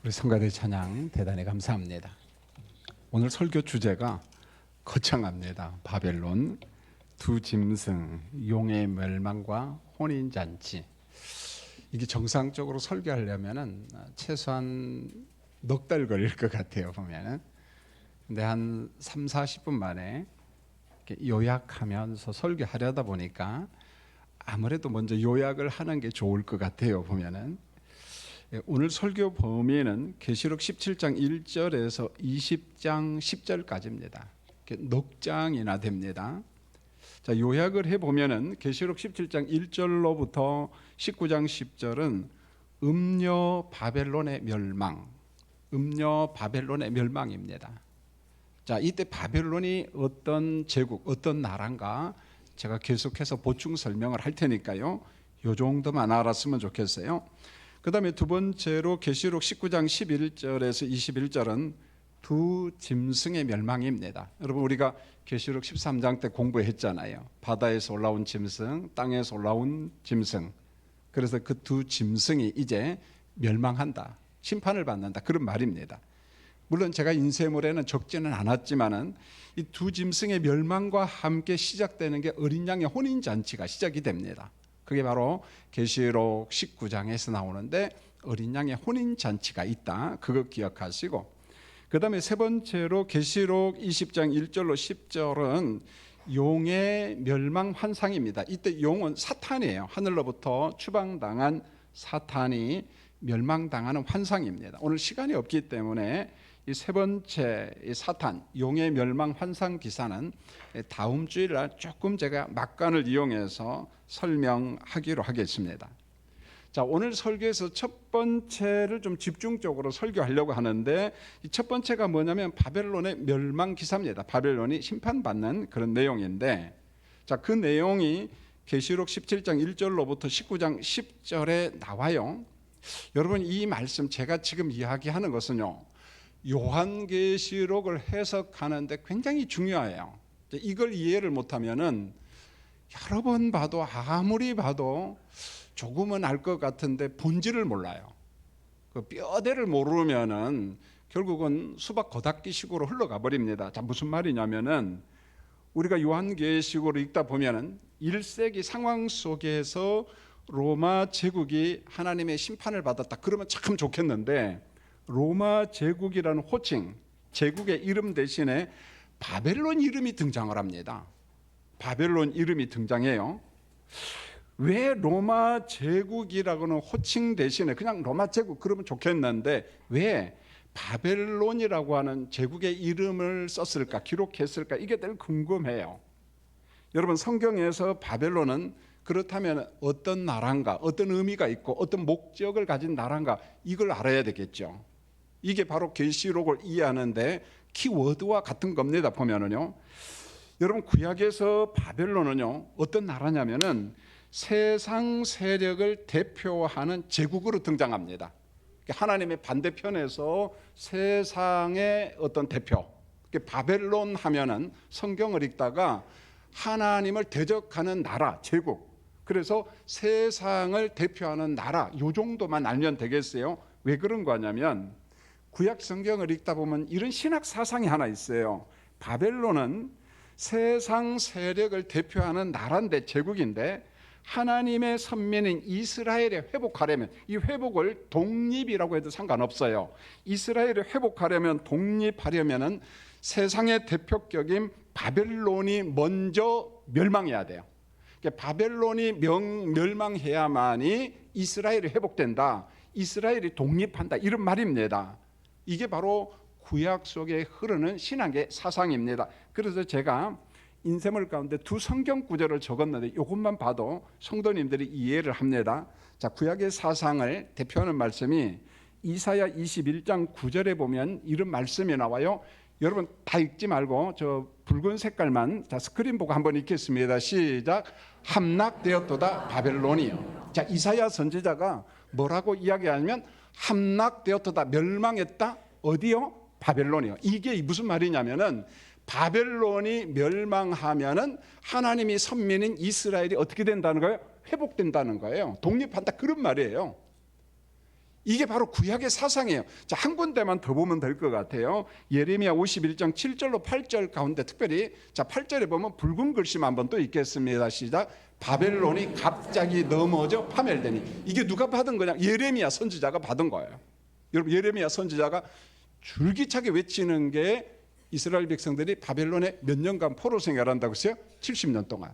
우리 성가대 찬양 대단히 감사합니다. 오늘 설교 주제가 거창합니다. 바벨론, 두 짐승, 용의 멸망과 혼인잔치. 이게 정상적으로 설교하려면은 최소한 넉 달 걸릴 것 같아요, 보면은. 근데 한 3, 40분 만에 이렇게 요약하면서 설교하려다 보니까 아무래도 먼저 요약을 하는 게 좋을 것 같아요, 보면은. 오늘 설교 범위는 계시록 17장 1절에서 20장 10절까지입니다. 넉 장이나 됩니다. 자, 요약을 해보면은 계시록 17장 1절로부터 19장 10절은 음녀 바벨론의 멸망, 음녀 바벨론의 멸망입니다. 자, 이때 바벨론이 어떤 제국, 어떤 나라인가 제가 계속해서 보충 설명을 할 테니까요. 요 정도만 알았으면 좋겠어요. 그 다음에 두 번째로 계시록 19장 11절에서 21절은 두 짐승의 멸망입니다. 여러분, 우리가 계시록 13장 때 공부했잖아요. 바다에서 올라온 짐승, 땅에서 올라온 짐승. 그래서 그 두 짐승이 이제 멸망한다, 심판을 받는다, 그런 말입니다. 물론 제가 인쇄물에는 적지는 않았지만은 이 두 짐승의 멸망과 함께 시작되는 게 어린 양의 혼인잔치가 시작이 됩니다. 그게 바로 계시록 19장에서 나오는데 어린 양의 혼인잔치가 있다, 그거 기억하시고, 그 다음에 세 번째로 계시록 20장 1절로 10절은 용의 멸망 환상입니다. 이때 용은 사탄이에요. 하늘로부터 추방당한 사탄이 멸망당하는 환상입니다. 오늘 시간이 없기 때문에 이 세 번째 이 사탄, 용의 멸망 환상 기사는 다음 주일날 조금 제가 막간을 이용해서 설명하기로 하겠습니다. 자, 오늘 설교에서 첫 번째를 좀 집중적으로 설교하려고 하는데, 이 첫 번째가 뭐냐면 바벨론의 멸망 기사입니다. 바벨론이 심판받는 그런 내용인데, 자, 그 내용이 계시록 17장 1절로부터 19장 10절에 나와요. 여러분, 이 말씀 제가 지금 이야기하는 것은요, 요한계시록을 해석하는데 굉장히 중요해요. 이걸 이해를 못하면은 여러 번 봐도 아무리 봐도 조금은 알 것 같은데 본질을 몰라요. 그 뼈대를 모르면은 결국은 수박 거닫기식으로 흘러가 버립니다. 자, 무슨 말이냐면은 우리가 요한계시록을 읽다 보면은 1세기 상황 속에서 로마 제국이 하나님의 심판을 받았다, 그러면 참 좋겠는데, 로마 제국이라는 호칭, 제국의 이름 대신에 바벨론 이름이 등장을 합니다. 바벨론 이름이 등장해요. 왜 로마 제국이라고는 호칭 대신에 그냥 로마 제국 그러면 좋겠는데 왜 바벨론이라고 하는 제국의 이름을 썼을까, 기록했을까, 이게 늘 궁금해요. 여러분, 성경에서 바벨론은 그렇다면 어떤 나라인가, 어떤 의미가 있고 어떤 목적을 가진 나라인가, 이걸 알아야 되겠죠. 이게 바로 계시록을 이해하는데 키워드와 같은 겁니다. 보면은요, 여러분, 구약에서 바벨론은요 어떤 나라냐면은 세상 세력을 대표하는 제국으로 등장합니다. 하나님의 반대편에서 세상의 어떤 대표, 바벨론 하면은 성경을 읽다가 하나님을 대적하는 나라, 제국, 그래서 세상을 대표하는 나라, 요 정도만 알면 되겠어요. 왜 그런 거냐면 구약 성경을 읽다 보면 이런 신학 사상이 하나 있어요. 바벨론은 세상 세력을 대표하는 나라인데, 제국인데, 하나님의 선민인 이스라엘에 회복하려면, 이 회복을 독립이라고 해도 상관없어요. 이스라엘을 회복하려면, 독립하려면은 세상의 대표격인 바벨론이 먼저 멸망해야 돼요. 바벨론이 멸망해야만이 이스라엘이 회복된다, 이스라엘이 독립한다, 이런 말입니다. 이게 바로 구약 속에 흐르는 신학의 사상입니다. 그래서 제가 인쇄물 가운데 두 성경 구절을 적었는데 이것만 봐도 성도님들이 이해를 합니다. 자, 구약의 사상을 대표하는 말씀이 이사야 21장 9절에 보면 이런 말씀이 나와요. 여러분, 다 읽지 말고 저 붉은 색깔만, 자, 스크린 보고 한번 읽겠습니다. 시작. 함락되었도다 바벨론이요. 자, 이사야 선지자가 뭐라고 이야기하냐면 함락되었도다, 멸망했다. 어디요? 바벨론이요. 이게 무슨 말이냐면은 바벨론이 멸망하면은 하나님이 선민인 이스라엘이 어떻게 된다는 거예요? 회복된다는 거예요. 독립한다, 그런 말이에요. 이게 바로 구약의 사상이에요. 자, 한 군데만 더 보면 될 것 같아요. 예레미야 51장 7절로 8절 가운데 특별히 자 8절에 보면 붉은 글씨만 한번 또 읽겠습니다. 시작. 바벨론이 갑자기 넘어져 파멸되니. 이게 누가 받은 거냐? 예레미야 선지자가 받은 거예요. 여러분, 예레미야 선지자가 줄기차게 외치는 게 이스라엘 백성들이 바벨론에 몇 년간 포로 생활한다고 했어요? 70년 동안.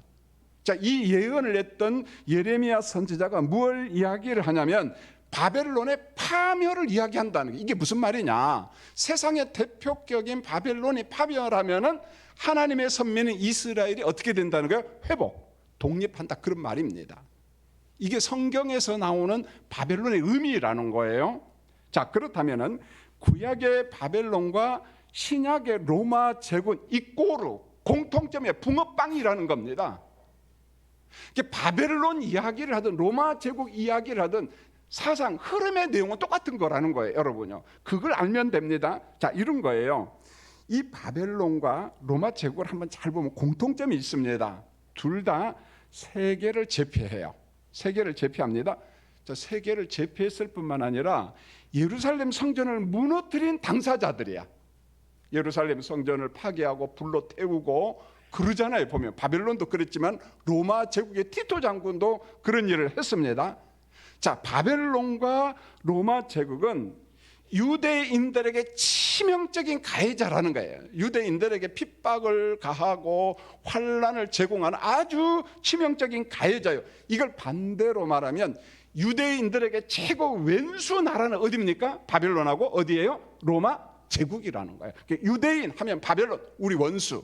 자, 이 예언을 했던 예레미야 선지자가 뭘 이야기를 하냐면 바벨론의 파멸을 이야기한다는 게, 이게 무슨 말이냐? 세상의 대표격인 바벨론이 파멸하면은 하나님의 선민인 이스라엘이 어떻게 된다는 거예요? 회복, 독립한다, 그런 말입니다. 이게 성경에서 나오는 바벨론의 의미라는 거예요. 자, 그렇다면은 구약의 바벨론과 신약의 로마 제국 이꼬르 공통점이 붕어빵이라는 겁니다. 이게 바벨론 이야기를 하든 로마 제국 이야기를 하든 사상 흐름의 내용은 똑같은 거라는 거예요, 여러분요. 그걸 알면 됩니다. 자, 이런 거예요. 이 바벨론과 로마 제국을 한번 잘 보면 공통점이 있습니다. 둘 다 세계를 제패해요. 세계를 제패합니다. 자, 세계를 제패했을 뿐만 아니라 예루살렘 성전을 무너뜨린 당사자들이야. 예루살렘 성전을 파괴하고 불로 태우고 그러잖아요. 보면 바벨론도 그랬지만 로마 제국의 티토 장군도 그런 일을 했습니다. 자, 바벨론과 로마 제국은 유대인들에게 치명적인 가해자라는 거예요. 유대인들에게 핍박을 가하고 환난을 제공하는 아주 치명적인 가해자예요. 이걸 반대로 말하면 유대인들에게 최고 왼수 나라는 어디입니까? 바벨론하고 어디예요? 로마 제국이라는 거예요. 유대인 하면 바벨론, 우리 원수.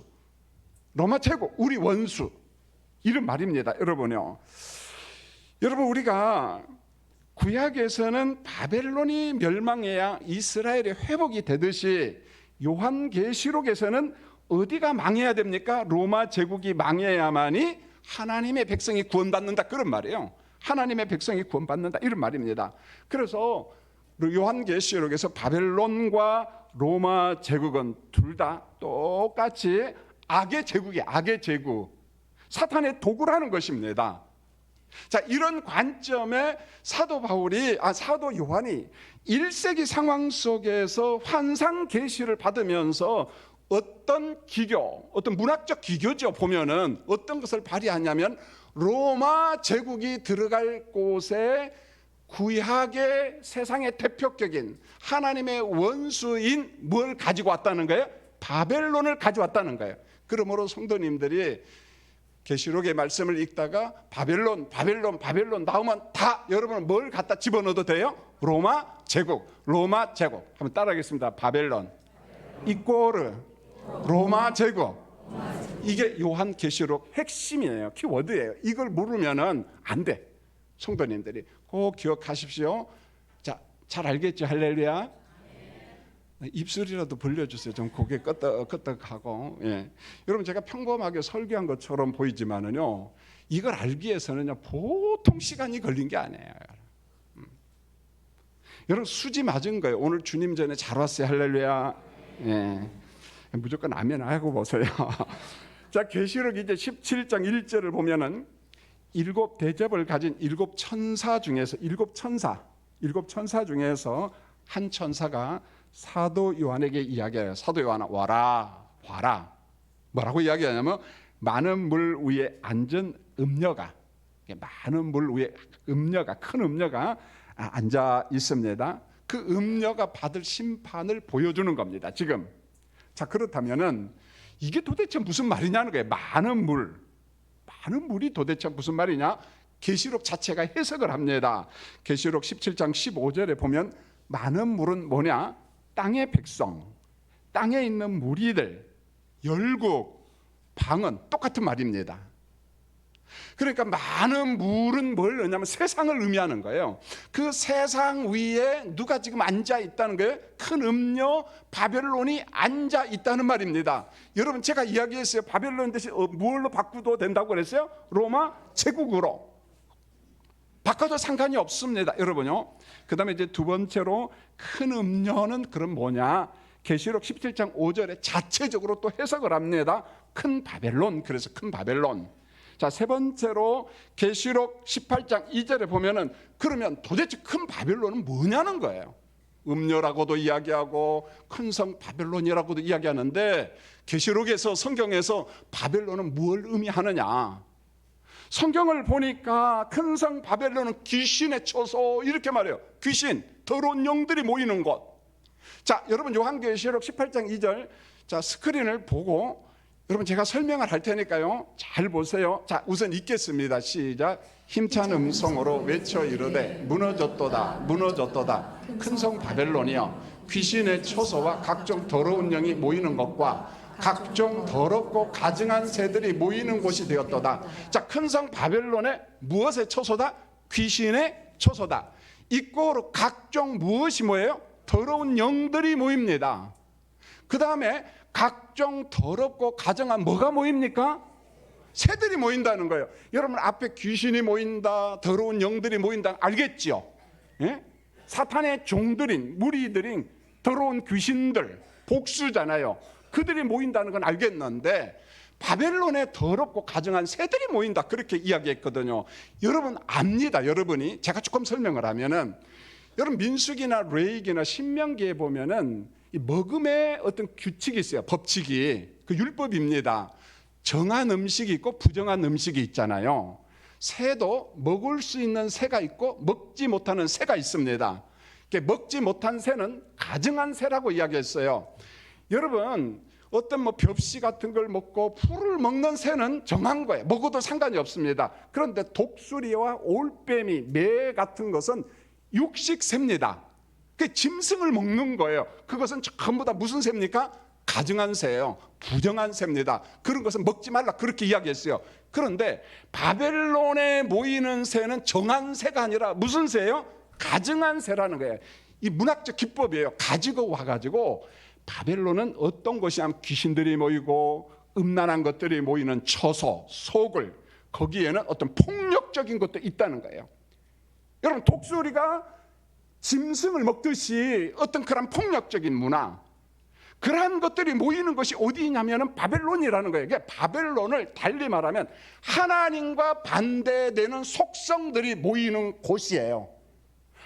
로마 제국, 우리 원수. 이런 말입니다, 여러분요. 여러분, 우리가 구약에서는 바벨론이 멸망해야 이스라엘의 회복이 되듯이 요한계시록에서는 어디가 망해야 됩니까? 로마 제국이 망해야만이 하나님의 백성이 구원받는다, 그런 말이에요. 하나님의 백성이 구원받는다, 이런 말입니다. 그래서 요한계시록에서 바벨론과 로마 제국은 둘 다 똑같이 악의 제국이에요. 악의 제국, 사탄의 도구라는 것입니다. 자, 이런 관점에 사도 요한이 1세기 상황 속에서 환상 계시를 받으면서 어떤 기교, 어떤 문학적 기교죠. 보면은 어떤 것을 발휘하냐면 로마 제국이 들어갈 곳에 구약의 세상의 대표격인 하나님의 원수인 뭘 가지고 왔다는 거예요? 바벨론을 가져왔다는 거예요. 그러므로 성도님들이 계시록의 말씀을 읽다가 바벨론 나오면 다 여러분은 뭘 갖다 집어넣어도 돼요? 로마 제국 한번 따라하겠습니다. 바벨론 이꼬르 로마 제국. 이게 요한 계시록 핵심이에요. 키워드예요. 이걸 모르면은 안 돼. 성도님들이 꼭 기억하십시오. 자, 잘 알겠죠? 할렐루야. 입술이라도 벌려주세요. 좀 고개 끄덕끄덕하고. 예. 여러분, 제가 평범하게 설교한 것처럼 보이지만은요, 이걸 알기 위해서는요 보통 시간이 걸린 게 아니에요. 여러분, 수지 맞은 거예요. 오늘 주님 전에 잘 왔어요. 할렐루야. 예. 무조건 아멘 하고 보세요. 자, 계시록 이제 17장 1절을 보면은 일곱 대접을 가진 일곱 천사 중에서 일곱 천사 중에서 한 천사가 사도 요한에게 이야기해요. 사도 요한아, 와라. 뭐라고 이야기하냐면 많은 물 위에 앉은 음녀가, 많은 물 위에 큰 음녀가 앉아 있습니다. 그 음녀가 받을 심판을 보여주는 겁니다. 지금. 자, 그렇다면은 이게 도대체 무슨 말이냐는 거예요. 많은 물이 도대체 무슨 말이냐? 계시록 자체가 해석을 합니다. 계시록 17장 15절에 보면 많은 물은 뭐냐? 땅의 백성, 땅에 있는 무리들, 열국, 방언, 똑같은 말입니다. 그러니까 많은 물은 뭘 의미하냐면 세상을 의미하는 거예요. 그 세상 위에 누가 지금 앉아 있다는 거예요? 큰 음녀 바벨론이 앉아 있다는 말입니다. 여러분, 제가 이야기했어요. 바벨론 대신 뭘로 바꾸도 된다고 그랬어요? 로마 제국으로 바꿔도 상관이 없습니다, 여러분요. 그 다음에 이제 두 번째로 큰 음녀는 그럼 뭐냐? 계시록 17장 5절에 자체적으로 또 해석을 합니다. 큰 바벨론. 그래서 큰 바벨론. 자, 세 번째로 계시록 18장 2절에 보면은 그러면 도대체 큰 바벨론은 뭐냐는 거예요. 음녀라고도 이야기하고 큰 성 바벨론이라고도 이야기하는데 계시록에서 성경에서 바벨론은 뭘 의미하느냐? 성경을 보니까 큰 성 바벨론은 귀신의 처소 이렇게 말해요. 귀신, 더러운 영들이 모이는 곳. 자, 여러분 요한계시록 18장 2절 자, 스크린을 보고 여러분 제가 설명을 할 테니까요. 잘 보세요. 자, 우선 읽겠습니다. 시작. 힘찬 음성으로 외쳐 이르되 무너졌도다 무너졌도다 큰 성 바벨론이여 귀신의 처소와 각종 더러운 영이 모이는 것과 각종 더럽고 가증한 새들이 모이는 곳이 되었도다. 자, 큰 성 바벨론의 무엇의 처소다? 귀신의 처소다. 이꼬로 각종 무엇이 뭐예요? 더러운 영들이 모입니다. 그 다음에 각종 더럽고 가증한 뭐가 모입니까? 새들이 모인다는 거예요. 여러분 앞에 귀신이 모인다, 더러운 영들이 모인다 알겠죠? 예? 사탄의 종들인 무리들인 더러운 귀신들 복수잖아요. 그들이 모인다는 건 알겠는데 바벨론에 더럽고 가증한 새들이 모인다 그렇게 이야기했거든요. 여러분 압니다. 여러분이 제가 조금 설명을 하면은 여러분 민수기나 레위기나 신명기에 보면은 이 먹음의 어떤 규칙이 있어요. 법칙이 그 율법입니다. 정한 음식이 있고 부정한 음식이 있잖아요. 새도 먹을 수 있는 새가 있고 먹지 못하는 새가 있습니다. 먹지 못한 새는 가증한 새라고 이야기했어요. 여러분 어떤 뭐 벽시 같은 걸 먹고 풀을 먹는 새는 정한 거예요. 먹어도 상관이 없습니다. 그런데 독수리와 올빼미, 매 같은 것은 육식새입니다. 그 짐승을 먹는 거예요. 그것은 전부 다 무슨 새입니까? 가증한 새예요. 부정한 새입니다. 그런 것은 먹지 말라 그렇게 이야기했어요. 그런데 바벨론에 모이는 새는 정한 새가 아니라 무슨 새예요? 가증한 새라는 거예요. 이 문학적 기법이에요. 가지고 와가지고 바벨론은 어떤 것이냐면 귀신들이 모이고 음란한 것들이 모이는 처소, 소굴, 거기에는 어떤 폭력적인 것도 있다는 거예요. 여러분 독수리가 짐승을 먹듯이 어떤 그런 폭력적인 문화, 그러한 것들이 모이는 것이 어디냐면 바벨론이라는 거예요. 그러니까 바벨론을 달리 말하면 하나님과 반대되는 속성들이 모이는 곳이에요.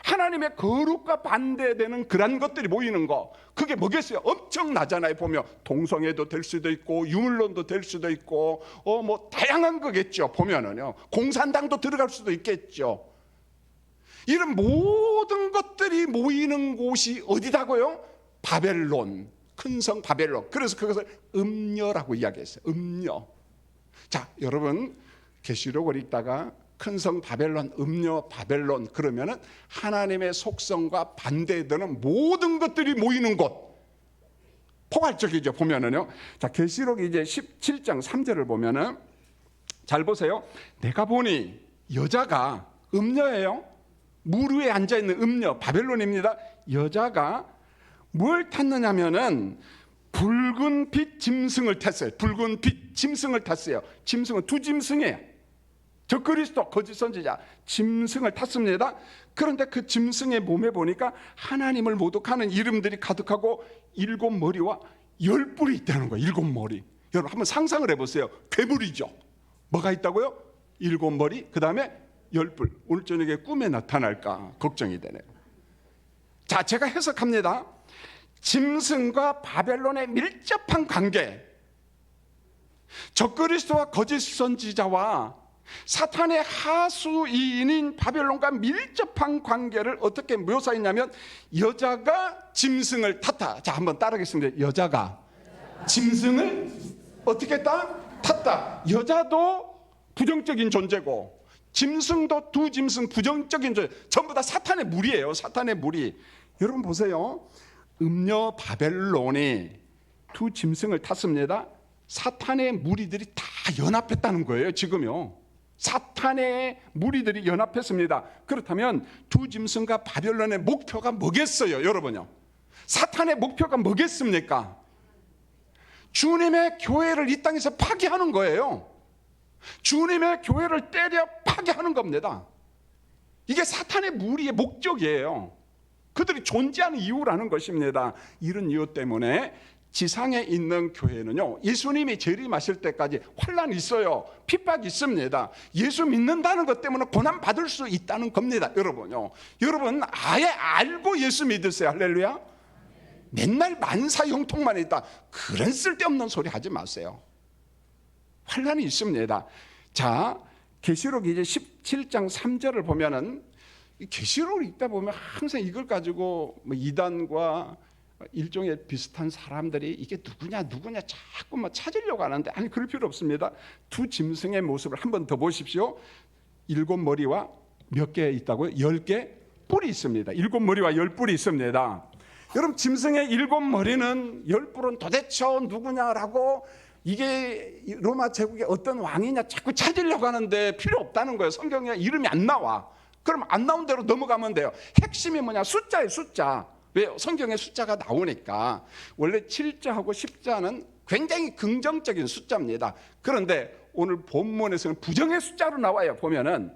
하나님의 거룩과 반대되는 그런 것들이 모이는 거, 그게 뭐겠어요? 엄청나잖아요. 보면 동성애도 될 수도 있고 유물론도 될 수도 있고 뭐 다양한 거겠죠. 보면은요 공산당도 들어갈 수도 있겠죠. 이런 모든 것들이 모이는 곳이 어디다고요? 바벨론, 큰 성 바벨론. 그래서 그것을 음녀라고 이야기했어요. 음녀. 자, 여러분 계시록을 읽다가 큰 성 바벨론, 음녀 바벨론 그러면은 하나님의 속성과 반대되는 모든 것들이 모이는 곳. 포괄적이죠. 보면은요. 자, 계시록 이제 17장 3절을 보면은 잘 보세요. 내가 보니 여자가 음녀예요. 물 위에 앉아 있는 음녀 바벨론입니다. 여자가 뭘 탔느냐면은 붉은 빛 짐승을 탔어요. 붉은 빛 짐승을 탔어요. 짐승은 두 짐승이에요. 저 그리스도 거짓 선지자 짐승을 탔습니다. 그런데 그 짐승의 몸에 보니까 하나님을 모독하는 이름들이 가득하고 7머리와 10뿔이 있다는 거예요. 7머리. 여러분 한번 상상을 해보세요. 괴물이죠. 뭐가 있다고요? 7머리 그 다음에 10뿔. 오늘 저녁에 꿈에 나타날까 걱정이 되네요. 자, 제가 해석합니다. 짐승과 바벨론의 밀접한 관계, 적그리스도와 거짓 선지자와 사탄의 하수인인 바벨론과 밀접한 관계를 어떻게 묘사했냐면 여자가 짐승을 탔다. 자, 한번 따라하겠습니다. 여자가 짐승을 어떻게 했다? 탔다. 여자도 부정적인 존재고 짐승도 두 짐승 부정적인 존재, 전부 다 사탄의 무리예요. 사탄의 무리. 여러분 보세요. 음녀 바벨론이 두 짐승을 탔습니다. 사탄의 무리들이 다 연합했다는 거예요. 지금요. 사탄의 무리들이 연합했습니다. 그렇다면 두 짐승과 바벨론의 목표가 뭐겠어요? 여러분요. 사탄의 목표가 뭐겠습니까? 주님의 교회를 이 땅에서 파괴하는 거예요. 주님의 교회를 때려 파괴하는 겁니다. 이게 사탄의 무리의 목적이에요. 그들이 존재하는 이유라는 것입니다. 이런 이유 때문에 지상에 있는 교회는요, 예수님이 재림하실 때까지 환란이 있어요. 핍박이 있습니다. 예수 믿는다는 것 때문에 고난 받을 수 있다는 겁니다. 여러분요, 여러분 아예 알고 예수 믿으세요. 할렐루야. 맨날 만사 형통만 있다, 그런 쓸데없는 소리 하지 마세요. 환란이 있습니다. 자, 계시록 이제 17장 3절을 보면은, 계시록을 읽다 보면 항상 이걸 가지고 뭐 이단과 일종의 비슷한 사람들이 이게 누구냐 자꾸 막 찾으려고 하는데, 아니 그럴 필요 없습니다. 두 짐승의 모습을 한번 더 보십시오. 7머리와 몇 개 있다고요? 10개 뿔이 있습니다. 7머리와 10뿔이 있습니다. 여러분, 짐승의 7머리는 10뿔은 도대체 누구냐라고, 이게 로마 제국의 어떤 왕이냐 자꾸 찾으려고 하는데 필요 없다는 거예요. 성경에 이름이 안 나와. 그럼 안 나온 대로 넘어가면 돼요. 핵심이 뭐냐? 숫자예요, 숫자. 왜요? 성경에 숫자가 나오니까. 원래 7자하고 10자는 굉장히 긍정적인 숫자입니다. 그런데 오늘 본문에서는 부정의 숫자로 나와요. 보면은,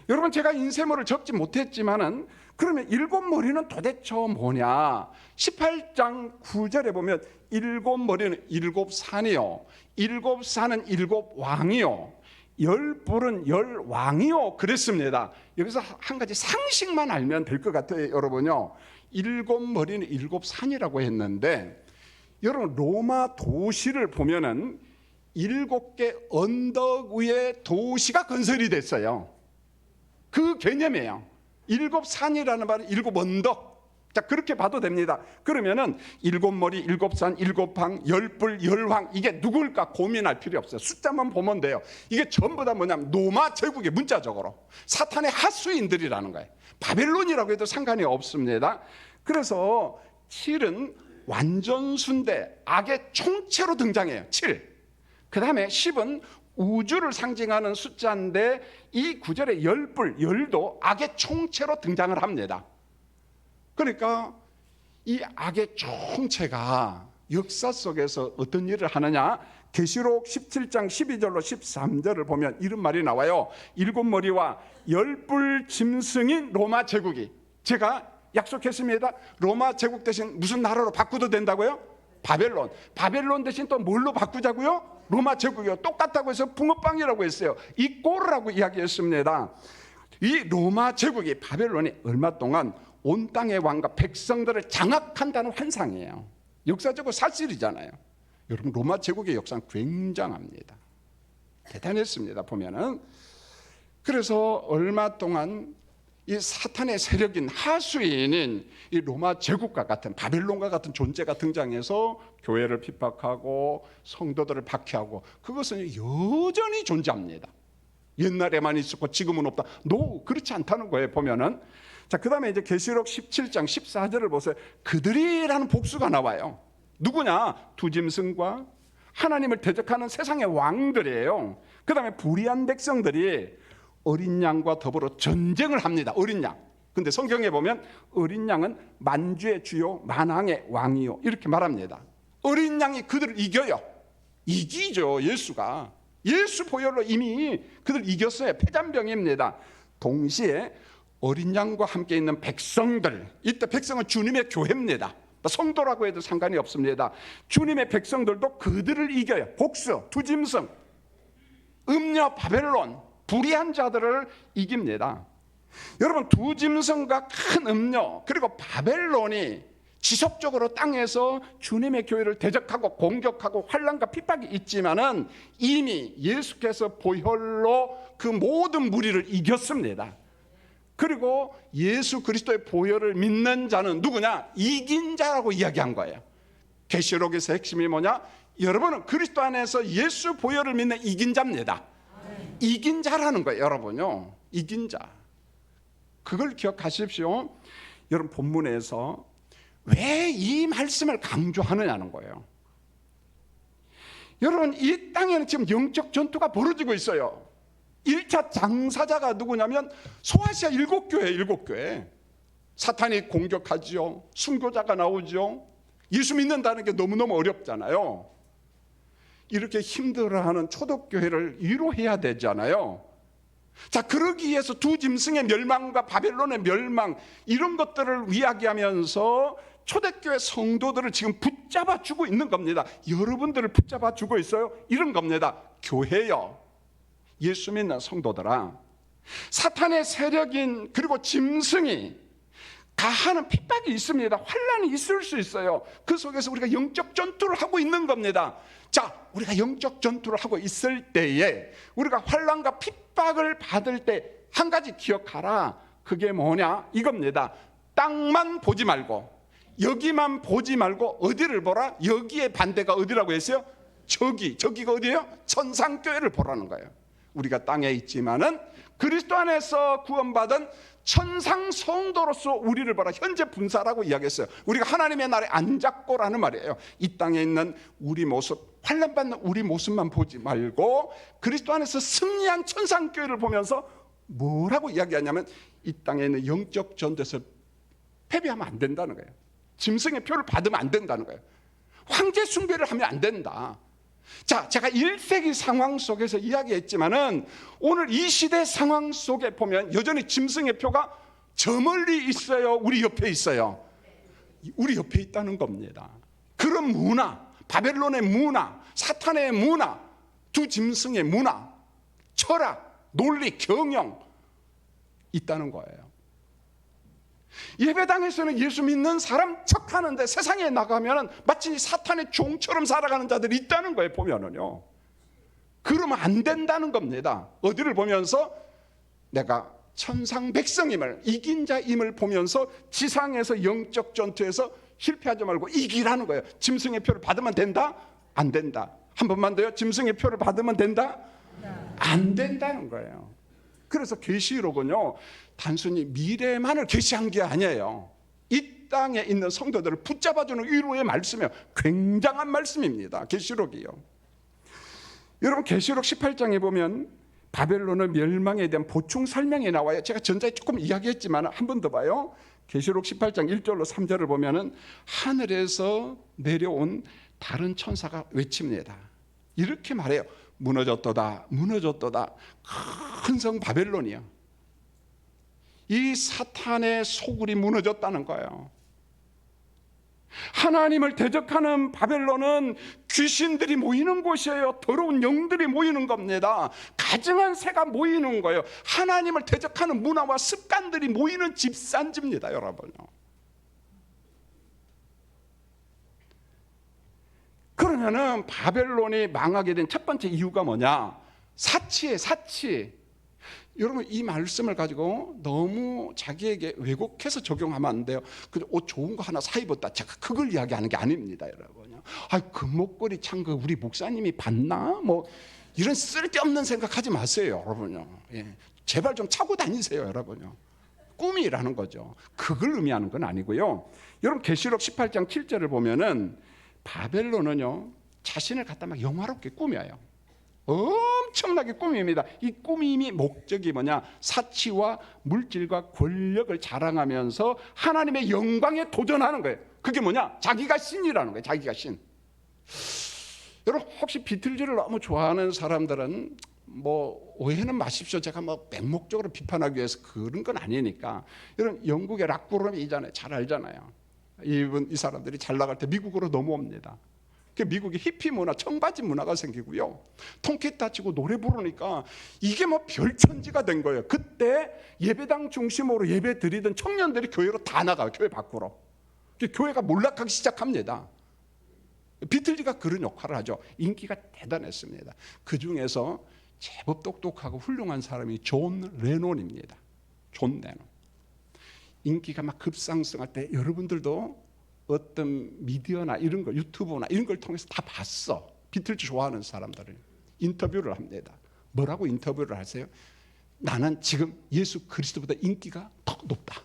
여러분, 제가 인쇄물을 적지 못했지만은, 그러면 7머리는 도대체 뭐냐? 18장 9절에 보면 7머리는 7산이요, 7산은 7왕이요, 10뿔은 10왕이요 그랬습니다. 여기서 한 가지 상식만 알면 될 것 같아요. 여러분요, 7머리는 7산이라고 했는데, 여러분 로마 도시를 보면은 7개 언덕 위에 도시가 건설이 됐어요. 그 개념이에요. 7산이라는 말은 7언덕. 자, 그렇게 봐도 됩니다. 그러면은 7머리, 7산, 7왕, 10뿔, 10왕, 이게 누굴까 고민할 필요 없어요. 숫자만 보면 돼요. 이게 전부 다 뭐냐면 로마 제국의 문자적으로 사탄의 하수인들이라는 거예요. 바벨론이라고 해도 상관이 없습니다. 그래서 7은 완전순대, 악의 총체로 등장해요. 7. 그 다음에 10은 우주를 상징하는 숫자인데, 이 구절에 10뿔, 10도 악의 총체로 등장을 합니다. 그러니까 이 악의 총체가 역사 속에서 어떤 일을 하느냐? 계시록 17장 12절로 13절을 보면 이런 말이 나와요. 7머리와 10뿔 짐승인 로마 제국이, 제가 약속했습니다. 로마 제국 대신 무슨 나라로 바꾸도 된다고요? 바벨론. 바벨론 대신 또 뭘로 바꾸자고요? 로마 제국이요. 똑같다고 해서 붕어빵이라고 했어요. 이 꼴이라고 이야기했습니다. 이 로마 제국이, 바벨론이 얼마 동안 온 땅의 왕과 백성들을 장악한다는 환상이에요. 역사적으로 사실이잖아요. 여러분, 로마 제국의 역사는 굉장합니다. 대단했습니다. 보면은. 그래서 얼마 동안 이 사탄의 세력인 하수인인 이 로마 제국과 같은, 바벨론과 같은 존재가 등장해서 교회를 핍박하고 성도들을 박해하고, 그것은 여전히 존재합니다. 옛날에만 있었고 지금은 없다. 그렇지 않다는 거예요. 보면은. 자, 그 다음에 이제 계시록 17장 14절을 보세요. 그들이라는 복수가 나와요. 누구냐? 두 짐승과 하나님을 대적하는 세상의 왕들이에요. 그 다음에 불의한 백성들이 어린 양과 더불어 전쟁을 합니다. 어린 양. 근데 성경에 보면 어린 양은 만주의 주요, 만왕의 왕이요, 이렇게 말합니다. 어린 양이 그들을 이겨요. 이기죠. 예수가. 예수 보혈로 이미 그들 이겼어요. 패잔병입니다. 동시에 어린 양과 함께 있는 백성들, 이때 백성은 주님의 교회입니다. 성도라고 해도 상관이 없습니다. 주님의 백성들도 그들을 이겨요. 복수, 두 짐승, 음녀 바벨론, 불의한 자들을 이깁니다. 여러분, 두 짐승과 큰 음녀, 그리고 바벨론이 지속적으로 땅에서 주님의 교회를 대적하고 공격하고 환난과 핍박이 있지만은, 이미 예수께서 보혈로 그 모든 무리를 이겼습니다. 그리고 예수 그리스도의 보혈을 믿는 자는 누구냐? 이긴 자라고 이야기한 거예요. 계시록에서 핵심이 뭐냐? 여러분은 그리스도 안에서 예수 보혈을 믿는 이긴 자입니다. 이긴 자라는 거예요. 여러분요, 이긴 자. 그걸 기억하십시오. 여러분, 본문에서 왜 이 말씀을 강조하느냐는 거예요. 여러분, 이 땅에는 지금 영적 전투가 벌어지고 있어요. 1차 장사자가 누구냐면 소아시아 7교회, 7교회. 사탄이 공격하죠. 순교자가 나오죠. 예수 믿는다는 게 너무너무 어렵잖아요. 이렇게 힘들어하는 초독교회를 위로해야 되잖아요. 자, 그러기 위해서 두 짐승의 멸망과 바벨론의 멸망, 이런 것들을 이야기하면서 초대교회 성도들을 지금 붙잡아 주고 있는 겁니다. 여러분들을 붙잡아 주고 있어요. 이런 겁니다. 교회요, 예수 믿는 성도들아, 사탄의 세력인 그리고 짐승이 가하는 핍박이 있습니다. 환난이 있을 수 있어요. 그 속에서 우리가 영적 전투를 하고 있는 겁니다. 자, 우리가 영적 전투를 하고 있을 때에 우리가 환난과 핍박을 받을 때 한 가지 기억하라. 그게 뭐냐? 이겁니다. 땅만 보지 말고, 여기만 보지 말고 어디를 보라? 여기에 반대가 어디라고 했어요? 저기가 어디예요? 천상교회를 보라는 거예요. 우리가 땅에 있지만은 그리스도 안에서 구원받은 천상 성도로서 우리를 보라. 현재 분사라고 이야기했어요. 우리가 하나님의 나라에 앉았고라는 말이에요. 이 땅에 있는 우리 모습, 환난받는 우리 모습만 보지 말고 그리스도 안에서 승리한 천상교회를 보면서 뭐라고 이야기하냐면, 이 땅에 있는 영적 전투에서 패배하면 안 된다는 거예요. 짐승의 표를 받으면 안 된다는 거예요. 황제 숭배를 하면 안 된다. 자, 제가 1세기 상황 속에서 이야기했지만은 오늘 이 시대 상황 속에 보면 여전히 짐승의 표가 저 멀리 있어요? 우리 옆에 있어요? 우리 옆에 있다는 겁니다. 그런 문화, 바벨론의 문화, 사탄의 문화, 두 짐승의 문화, 철학, 논리, 경영 있다는 거예요. 예배당에서는 예수 믿는 사람 척하는데 세상에 나가면 마치 사탄의 종처럼 살아가는 자들이 있다는 거예요. 보면은요, 그러면 안 된다는 겁니다. 어디를 보면서? 내가 천상 백성임을, 이긴 자임을 보면서 지상에서 영적 전투에서 실패하지 말고 이기라는 거예요. 짐승의 표를 받으면 된다? 안 된다. 한 번만 더요. 짐승의 표를 받으면 된다? 안 된다는 거예요. 그래서 계시록은요, 단순히 미래만을 계시한 게 아니에요. 이 땅에 있는 성도들을 붙잡아주는 위로의 말씀이에요. 굉장한 말씀입니다. 계시록이요. 여러분, 계시록 18장에 보면 바벨론의 멸망에 대한 보충 설명이 나와요. 제가 전자에 조금 이야기했지만 한 번 더 봐요. 계시록 18장 1절로 3절을 보면은 하늘에서 내려온 다른 천사가 외칩니다. 이렇게 말해요. 무너졌도다, 무너졌도다. 큰 성 바벨론이요, 이 사탄의 소굴이 무너졌다는 거예요. 하나님을 대적하는 바벨론은 귀신들이 모이는 곳이에요. 더러운 영들이 모이는 겁니다. 가증한 새가 모이는 거예요. 하나님을 대적하는 문화와 습관들이 모이는 집산지입니다, 여러분요. 그러면은 바벨론이 망하게 된 첫 번째 이유가 뭐냐? 사치예요, 사치. 여러분, 이 말씀을 가지고 너무 자기에게 왜곡해서 적용하면 안 돼요. 옷 좋은 거 하나 사 입었다, 제가 그걸 이야기하는 게 아닙니다, 여러분. 그 목걸이 참 그 우리 목사님이 봤나? 뭐 이런 쓸데없는 생각하지 마세요, 여러분요. 예. 제발 좀 차고 다니세요, 여러분요. 꿈이라는 거죠. 그걸 의미하는 건 아니고요. 여러분, 계시록 18장 7절을 보면은 바벨론은요, 자신을 갖다 막 영화롭게 꾸며요. 엄청나게 꾸밉니다. 이 꾸밈이 목적이 뭐냐? 사치와 물질과 권력을 자랑하면서 하나님의 영광에 도전하는 거예요. 그게 뭐냐? 자기가 신이라는 거예요. 자기가 신. 여러분, 혹시 비틀즈를 너무 좋아하는 사람들은 뭐 오해는 마십시오. 제가 뭐 맹목적으로 비판하기 위해서 그런 건 아니니까. 여러분, 영국의 락브롬이잖아요. 잘 알잖아요. 이 사람들이 잘 나갈 때 미국으로 넘어옵니다. 미국의 히피 문화, 청바지 문화가 생기고요. 통기타 치고 노래 부르니까 이게 뭐 별천지가 된 거예요. 그때 예배당 중심으로 예배 드리던 청년들이 교회로 다 나가요. 교회 밖으로. 교회가 몰락하기 시작합니다. 비틀즈가 그런 역할을 하죠. 인기가 대단했습니다. 그 중에서 제법 똑똑하고 훌륭한 사람이 존 레논입니다. 존 레논. 인기가 막 급상승할 때 여러분들도 어떤 미디어나 이런 거, 유튜브나 이런 걸 통해서 다 봤어. 비틀즈 좋아하는 사람들을 인터뷰를 합니다. 뭐라고 인터뷰를 하세요? 나는 지금 예수 그리스도보다 인기가 더 높다.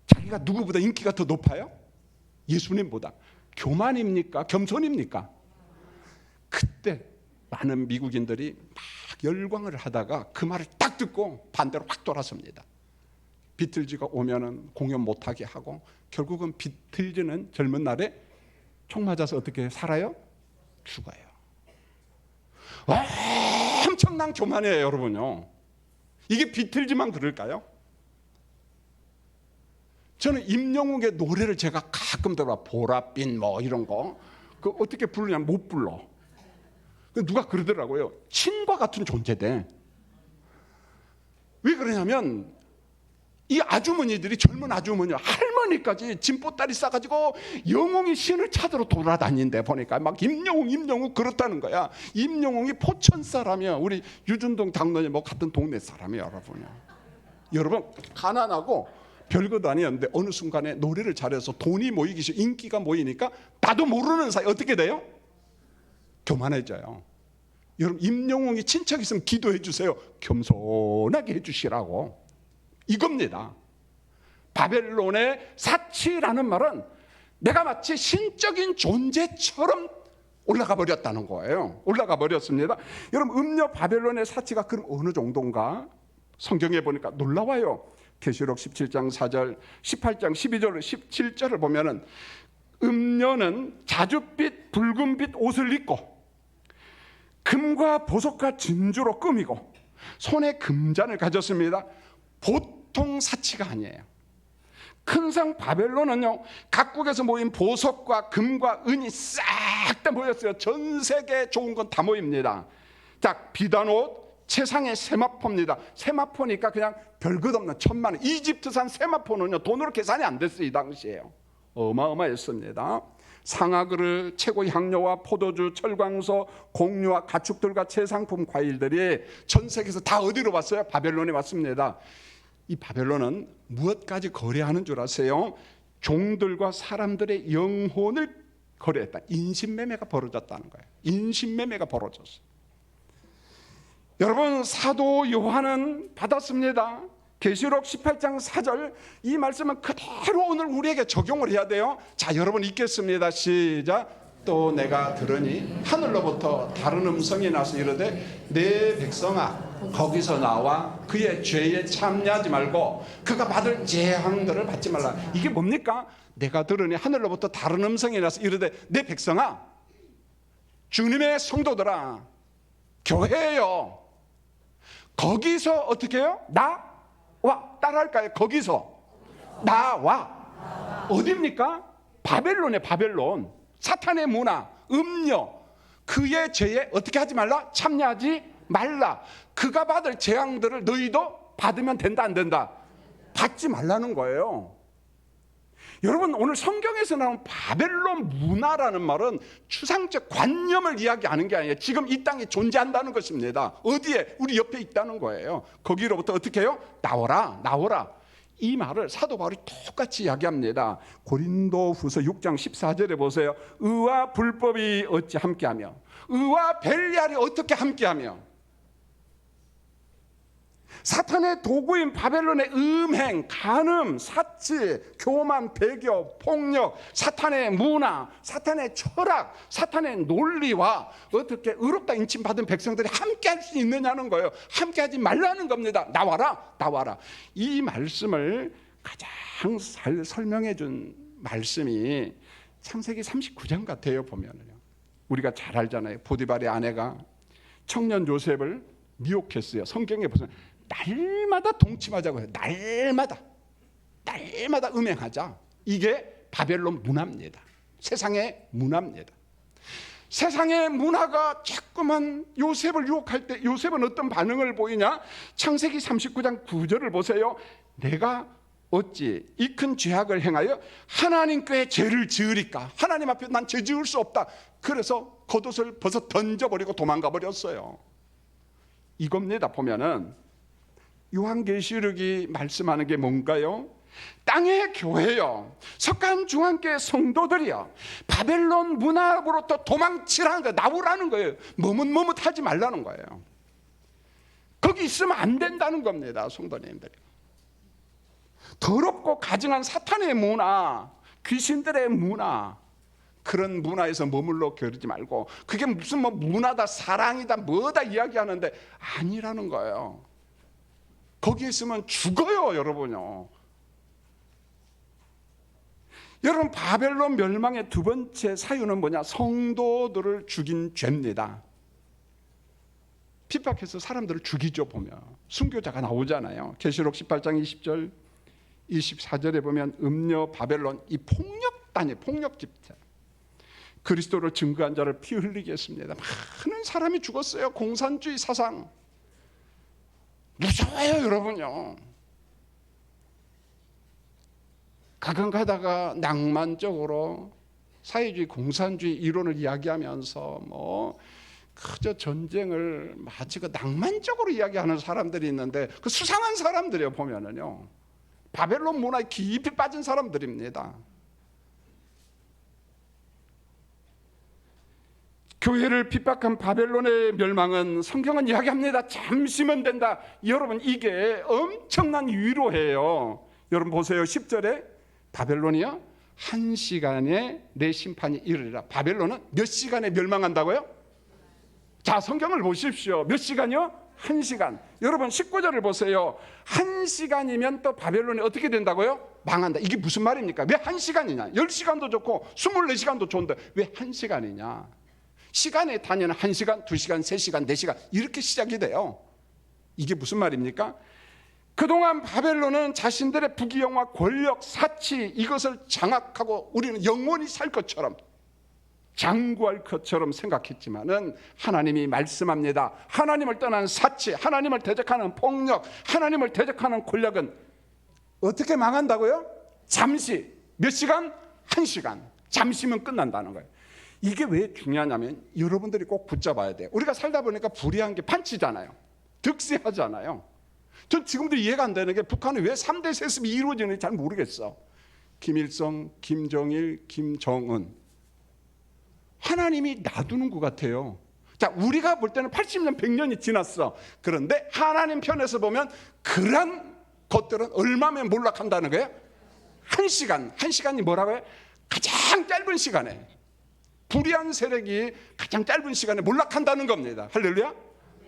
자기가 누구보다 인기가 더 높아요? 예수님보다. 교만입니까? 겸손입니까? 그때 많은 미국인들이 막 열광을 하다가 그 말을 딱 듣고 반대로 확 돌아섭니다. 비틀즈가 오면은 공연 못하게 하고, 결국은 비틀즈는 젊은 날에 총 맞아서 어떻게 살아요? 죽어요. 엄청난 교만이에요, 여러분요. 이게 비틀즈만 그럴까요? 저는 임영웅의 노래를 제가 가끔 들어봐. 보랏빛 뭐 이런 거. 그 어떻게 부르냐면 못 불러. 누가 그러더라고요. 신과 같은 존재대. 왜 그러냐면 이 아주머니들이, 젊은 아주머니, 할머니까지 짐보따리 싸가지고 영웅이 신을 찾으러 돌아다닌대. 보니까 막 임영웅 그렇다는 거야. 임영웅이 포천 사람이야. 우리 유준동 당론이 뭐 같은 동네 사람이야. 여러분 가난하고 별것도 아니었는데 어느 순간에 노래를 잘해서 돈이 모이기 시작, 인기가 모이니까 나도 모르는 사이 어떻게 돼요? 교만해져요. 여러분 임영웅이 친척 있으면 기도해 주세요. 겸손하게 해주시라고. 이겁니다. 바벨론의 사치라는 말은 내가 마치 신적인 존재처럼 올라가 버렸다는 거예요. 올라가 버렸습니다. 여러분 음녀 바벨론의 사치가 그럼 어느 정도인가? 성경에 보니까 놀라워요. 계시록 17장 4절, 18장 12절, 17절을 보면은 음녀는 자줏빛 붉은빛 옷을 입고 금과 보석과 진주로 꾸미고 손에 금잔을 가졌습니다. 보통 사치가 아니에요. 큰 성 바벨론은요, 각국에서 모인 보석과 금과 은이 싹 다 모였어요. 전 세계 좋은 건 다 모입니다. 자, 비단 옷, 세상의 세마포입니다. 세마포니까 그냥 별것 없는 천만 원. 이집트산 세마포는요 돈으로 계산이 안 됐어요. 이 당시에요. 어마어마했습니다. 상아그릇, 최고 향료와 포도주, 철광소, 공유와 가축들과 채상품 과일들이 전 세계에서 다 어디로 왔어요? 바벨론에 왔습니다. 이 바벨론은 무엇까지 거래하는 줄 아세요? 종들과 사람들의 영혼을 거래했다. 인신매매가 벌어졌다는 거예요. 인신매매가 벌어졌어요. 여러분 사도 요한은 받았습니다. 계시록 18장 4절, 이 말씀은 그대로 오늘 우리에게 적용을 해야 돼요. 자, 여러분 읽겠습니다. 시작. 또 내가 들으니 하늘로부터 다른 음성이 나서 이르되 내 백성아 거기서 나와 그의 죄에 참여하지 말고 그가 받을 재앙들을 받지 말라. 이게 뭡니까? 내가 들으니 하늘로부터 다른 음성이 나서 이르되 내 백성아, 주님의 성도들아, 교회예요. 거기서 어떻게 해요? 나와. 따라할까요? 거기서 나와. 어디입니까? 바벨론에 바벨론. 사탄의 문화, 음녀, 그의 죄에 어떻게 하지 말라? 참여하지 말라. 그가 받을 재앙들을 너희도 받으면 된다 안 된다? 받지 말라는 거예요. 여러분 오늘 성경에서 나온 바벨론 문화라는 말은 추상적 관념을 이야기하는 게 아니에요. 지금 이 땅에 존재한다는 것입니다. 어디에? 우리 옆에 있다는 거예요. 거기로부터 어떻게 해요? 나오라, 나오라. 이 말을 사도 바울이 똑같이 이야기합니다. 고린도후서 6장 14절에 보세요. 의와 불법이 어찌 함께하며 의와 벨리알이 어떻게 함께하며 사탄의 도구인 바벨론의 음행, 간음, 사치, 교만, 배교, 폭력, 사탄의 문화, 사탄의 철학, 사탄의 논리와 어떻게 의롭다 인침받은 백성들이 함께 할 수 있느냐는 거예요. 함께 하지 말라는 겁니다. 나와라, 나와라. 이 말씀을 가장 잘 설명해 준 말씀이 창세기 39장 같아요. 보면은요. 우리가 잘 알잖아요. 보디발의 아내가 청년 요셉을 미혹했어요. 성경에 보면 날마다 동침하자고 해요. 날마다 음행하자. 이게 바벨론 문화입니다. 세상의 문화입니다. 세상의 문화가 자꾸만 요셉을 유혹할 때 요셉은 어떤 반응을 보이냐? 창세기 39장 9절을 보세요. 내가 어찌 이 큰 죄악을 행하여 하나님께 죄를 지으리까? 하나님 앞에 난 죄 지을 수 없다. 그래서 겉옷을 벗어 던져버리고 도망가 버렸어요. 이겁니다. 보면은 요한계시록이 말씀하는 게 뭔가요? 땅의 교회요, 석가한 중앙교회 성도들이요, 바벨론 문화로부터 도망치라는 거예요. 나오라는 거예요. 머뭇머뭇하지 말라는 거예요. 거기 있으면 안 된다는 겁니다. 성도님들이 더럽고 가증한 사탄의 문화, 귀신들의 문화, 그런 문화에서 머물러 겨루지 말고 그게 무슨 뭐 문화다, 사랑이다, 뭐다 이야기하는데 아니라는 거예요. 거기 있으면 죽어요, 여러분요. 여러분 바벨론 멸망의 두 번째 사유는 뭐냐? 성도들을 죽인 죄입니다. 핍박해서 사람들을 죽이죠. 보면 순교자가 나오잖아요. 계시록 18장 20절 24절에 보면 음녀 바벨론, 이 폭력단이 폭력 집단, 그리스도를 증거한 자를 피 흘리게 했습니다. 많은 사람이 죽었어요. 공산주의 사상 무서워요, 여러분요. 가끔 가다가 낭만적으로 사회주의 공산주의 이론을 이야기하면서 그저 전쟁을 마치 그 낭만적으로 이야기하는 사람들이 있는데, 그 수상한 사람들이요, 보면은요. 바벨론 문화에 깊이 빠진 사람들입니다. 교회를 핍박한 바벨론의 멸망은 성경은 이야기합니다. 잠시면 된다. 여러분, 이게 엄청난 위로예요. 여러분 보세요. 10절에 바벨론이요, 1시간에 내 심판이 이르리라. 바벨론은 몇 시간에 멸망한다고요? 자, 성경을 보십시오. 몇 시간이요? 1시간. 여러분 19절을 보세요. 1시간이면 또 바벨론이 어떻게 된다고요? 망한다. 이게 무슨 말입니까? 왜 1시간이냐? 10시간도 좋고 24시간도 좋은데 왜 1시간이냐? 시간의 단위는 1시간, 2시간, 3시간, 4시간 이렇게 시작이 돼요. 이게 무슨 말입니까? 그동안 바벨론은 자신들의 부귀영화, 권력, 사치 이것을 장악하고 우리는 영원히 살 것처럼, 장구할 것처럼 생각했지만은 하나님이 말씀합니다. 하나님을 떠난 사치, 하나님을 대적하는 폭력, 하나님을 대적하는 권력은 어떻게 망한다고요? 잠시. 몇 시간? 1시간. 잠시면 끝난다는 거예요. 이게 왜 중요하냐면 여러분들이 꼭 붙잡아야 돼요. 우리가 살다 보니까 불의한 게 판치잖아요. 득세하잖아요. 전 지금도 이해가 안 되는 게 북한이 왜 3대 세습이 이루어지는지 잘 모르겠어. 김일성, 김정일, 김정은. 하나님이 놔두는 것 같아요. 자, 우리가 볼 때는 80년, 100년이 지났어. 그런데 하나님 편에서 보면 그런 것들은 얼마면 몰락한다는 거예요? 1시간. 1시간이 뭐라고요? 가장 짧은 시간에. 불의한 세력이 가장 짧은 시간에 몰락한다는 겁니다. 할렐루야?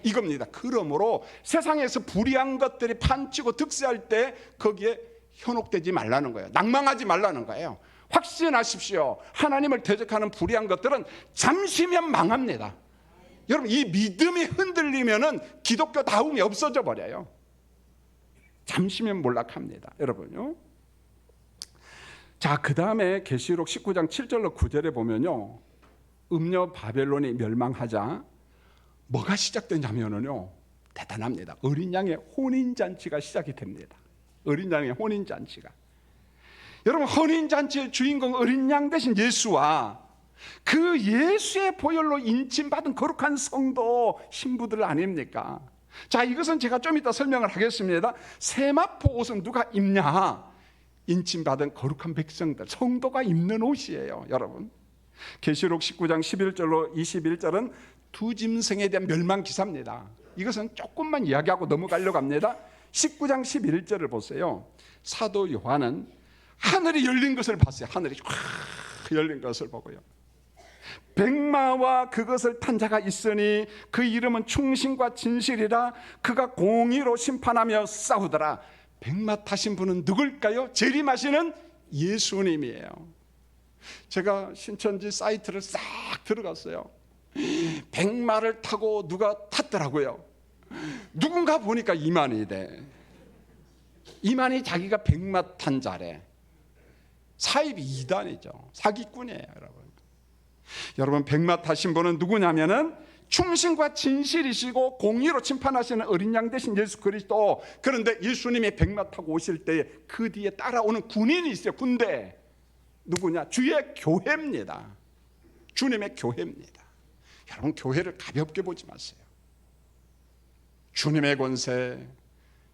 이겁니다. 그러므로 세상에서 불의한 것들이 판치고 득세할 때 거기에 현혹되지 말라는 거예요. 낭망하지 말라는 거예요. 확신하십시오. 하나님을 대적하는 불의한 것들은 잠시면 망합니다. 여러분, 이 믿음이 흔들리면은 기독교 다움이 없어져 버려요. 잠시면 몰락합니다. 여러분요. 자, 그 다음에 계시록 19장 7절로 9절에 보면요, 음녀 바벨론이 멸망하자 뭐가 시작되냐면요, 대단합니다. 어린 양의 혼인잔치가 시작이 됩니다. 어린 양의 혼인잔치가. 여러분, 혼인잔치의 주인공 어린 양 대신 예수와 그 예수의 보혈로 인침받은 거룩한 성도 신부들 아닙니까? 자, 이것은 제가 좀 이따 설명을 하겠습니다. 세마포 옷은 누가 입냐? 인침받은 거룩한 백성들, 성도가 입는 옷이에요. 여러분, 계시록 19장 11절로 21절은 두 짐승에 대한 멸망 기사입니다. 이것은 조금만 이야기하고 넘어가려고 합니다. 19장 11절을 보세요. 사도 요한은 하늘이 열린 것을 봤어요. 하늘이 확 열린 것을 보고요, 백마와 그것을 탄 자가 있으니 그 이름은 충신과 진실이라. 그가 공의로 심판하며 싸우더라. 백마 타신 분은 누굴까요? 재림하시는 예수님이에요. 제가 신천지 사이트를 싹 들어갔어요. 백마를 타고 누가 탔더라고요. 누군가 보니까 이만희대. 이만희 자기가 백마 탄 자래. 사입이 이단이죠. 사기꾼이에요, 여러분. 여러분, 백마 타신 분은 누구냐면은 충신과 진실이시고 공의로 심판하시는 어린 양 대신 예수 그리스도. 그런데 예수님이 백마 타고 오실 때에 그 뒤에 따라오는 군인이 있어요. 군대. 누구냐? 주의 교회입니다. 주님의 교회입니다. 여러분, 교회를 가볍게 보지 마세요. 주님의 권세,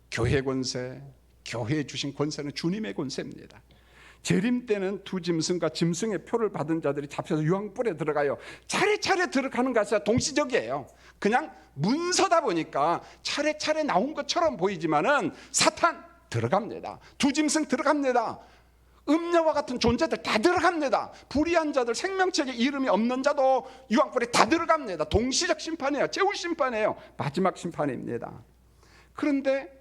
교회 권세, 교회에 주신 권세는 주님의 권세입니다. 재림 때는 두 짐승과 짐승의 표를 받은 자들이 잡혀서 유황불에 들어가요. 차례차례 들어가는 것이 동시적이에요. 그냥 문서다 보니까 차례차례 나온 것처럼 보이지만은 사탄 들어갑니다. 두 짐승 들어갑니다. 음녀와 같은 존재들 다 들어갑니다. 불의한 자들, 생명책에 이름이 없는 자도 유황불에 다 들어갑니다. 동시적 심판이에요. 제울 심판이에요. 마지막 심판입니다. 그런데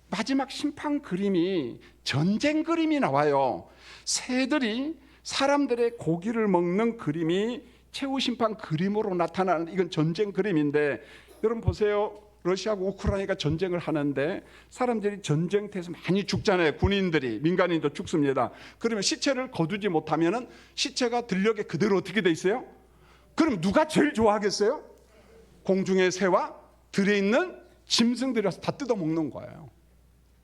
마지막 심판 그림이 전쟁 그림이 나와요. 새들이 사람들의 고기를 먹는 그림이 최후 심판 그림으로 나타나는, 이건 전쟁 그림인데, 여러분 보세요. 러시아하고 우크라이나가 전쟁을 하는데 사람들이 전쟁터에서 많이 죽잖아요. 군인들이, 민간인도 죽습니다. 그러면 시체를 거두지 못하면 시체가 들녘에 그대로 어떻게 돼 있어요? 그럼 누가 제일 좋아하겠어요? 공중의 새와 들에 있는 짐승들이 와서 다 뜯어먹는 거예요.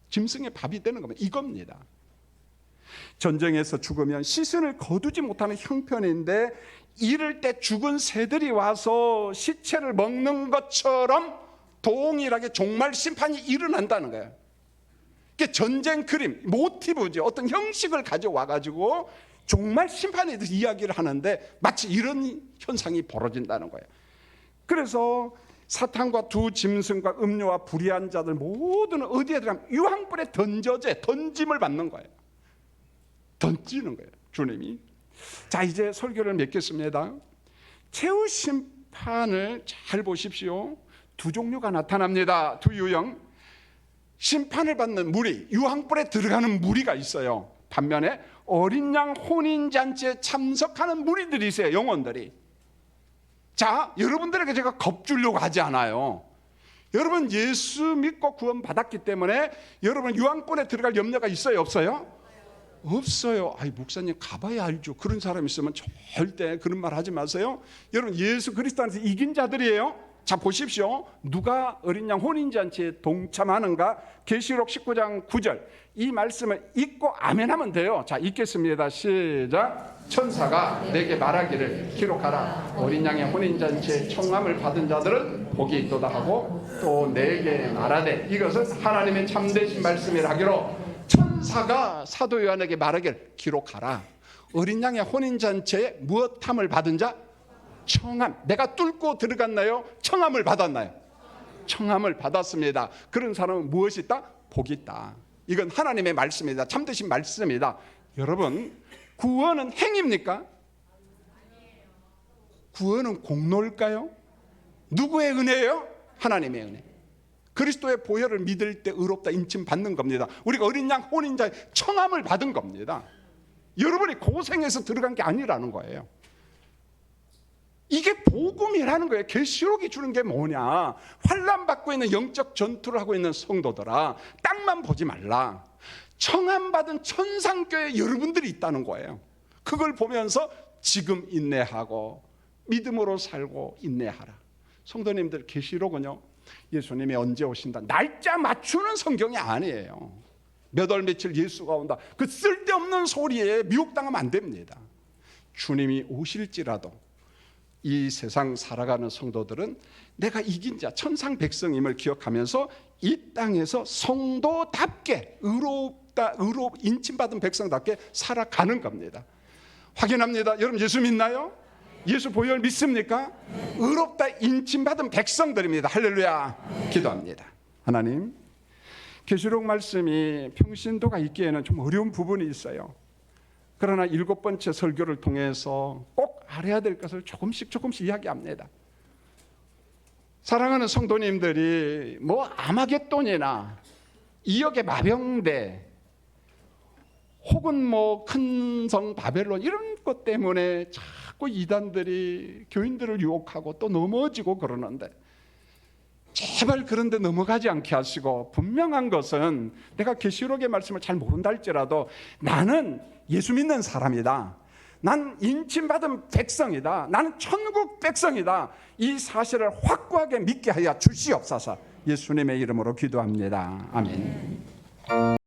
짐승의 밥이 되는 겁니다. 이겁니다. 전쟁에서 죽으면 시신을 거두지 못하는 형편인데 이럴 때 죽은 새들이 와서 시체를 먹는 것처럼 동일하게 종말 심판이 일어난다는 거예요. 그게 전쟁 그림, 모티브죠. 어떤 형식을 가져와가지고 종말 심판에 대해서 이야기를 하는데 마치 이런 현상이 벌어진다는 거예요. 그래서 사탄과 두 짐승과 음료와 불의한 자들 모두는 어디에 들어가면 유황불에 던짐을 받는 거예요. 던지는 거예요, 주님이. 자, 이제 설교를 맺겠습니다. 최후 심판을 잘 보십시오. 두 종류가 나타납니다. 두 유형. 심판을 받는 무리, 유황불에 들어가는 무리가 있어요. 반면에 어린 양 혼인잔치에 참석하는 무리들이 있어요. 영혼들이. 자, 여러분들에게 제가 겁주려고 하지 않아요. 여러분 예수 믿고 구원 받았기 때문에 여러분 유황불에 들어갈 염려가 있어요, 없어요? 없어요. 아이, 목사님 가봐야 알죠. 그런 사람 있으면 절대 그런 말 하지 마세요. 여러분 예수 그리스도 안에서 이긴 자들이에요. 자, 보십시오. 누가 어린 양 혼인잔치에 동참하는가? 계시록 19장 9절. 이 말씀을 읽고 아멘하면 돼요. 자, 읽겠습니다. 시작. 천사가 내게 말하기를 기록하라. 어린 양의 혼인잔치에 청함을 받은 자들은 복이 있도다 하고 또 내게 말하되 이것은 하나님의 참되신 말씀이라 하기로 천사가 사도 요한에게 말하기를 기록하라. 어린 양의 혼인잔치에 무엇함을 받은 자? 청함. 내가 뚫고 들어갔나요? 청함을 받았나요? 청함을 받았습니다. 그런 사람은 무엇이 있다? 복이 있다. 이건 하나님의 말씀입니다. 참되신 말씀입니다. 여러분, 구원은 행입니까? 구원은 공로일까요? 누구의 은혜예요? 하나님의 은혜. 그리스도의 보혈을 믿을 때 의롭다 인침 받는 겁니다. 우리가 어린 양 혼인자의 청함을 받은 겁니다. 여러분이 고생해서 들어간 게 아니라는 거예요. 이게 복음이라는 거예요. 계시록이 주는 게 뭐냐? 환난 받고 있는 영적 전투를 하고 있는 성도들아, 땅만 보지 말라. 청함받은 천상교회 여러분들이 있다는 거예요. 그걸 보면서 지금 인내하고 믿음으로 살고 인내하라. 성도님들, 계시록은요, 예수님이 언제 오신다 날짜 맞추는 성경이 아니에요. 몇 월 며칠 예수가 온다, 그 쓸데없는 소리에 미혹당하면 안 됩니다. 주님이 오실지라도 이 세상 살아가는 성도들은 내가 이긴 자 천상 백성임을 기억하면서 이 땅에서 성도답게 인침받은 백성답게 살아가는 겁니다. 확인합니다. 여러분 예수 믿나요? 예수 보혈 믿습니까? 의롭다 인침받은 백성들입니다. 할렐루야. 기도합니다. 하나님, 계시록 말씀이 평신도가 있기에는 좀 어려운 부분이 있어요. 그러나 7번째 설교를 통해서 꼭 알아야 될 것을 조금씩 이야기합니다. 사랑하는 성도님들이 뭐 아마겟돈이나 2억의 마병대 혹은 뭐 큰 성 바벨론 이런 것 때문에 자꾸 이단들이 교인들을 유혹하고 또 넘어지고 그러는데, 제발 그런데 넘어가지 않게 하시고, 분명한 것은 내가 계시록의 말씀을 잘 모른다 할지라도 나는 예수 믿는 사람이다, 난 인침받은 백성이다, 나는 천국 백성이다, 이 사실을 확고하게 믿게 하여 주시옵소서. 예수님의 이름으로 기도합니다. 아멘.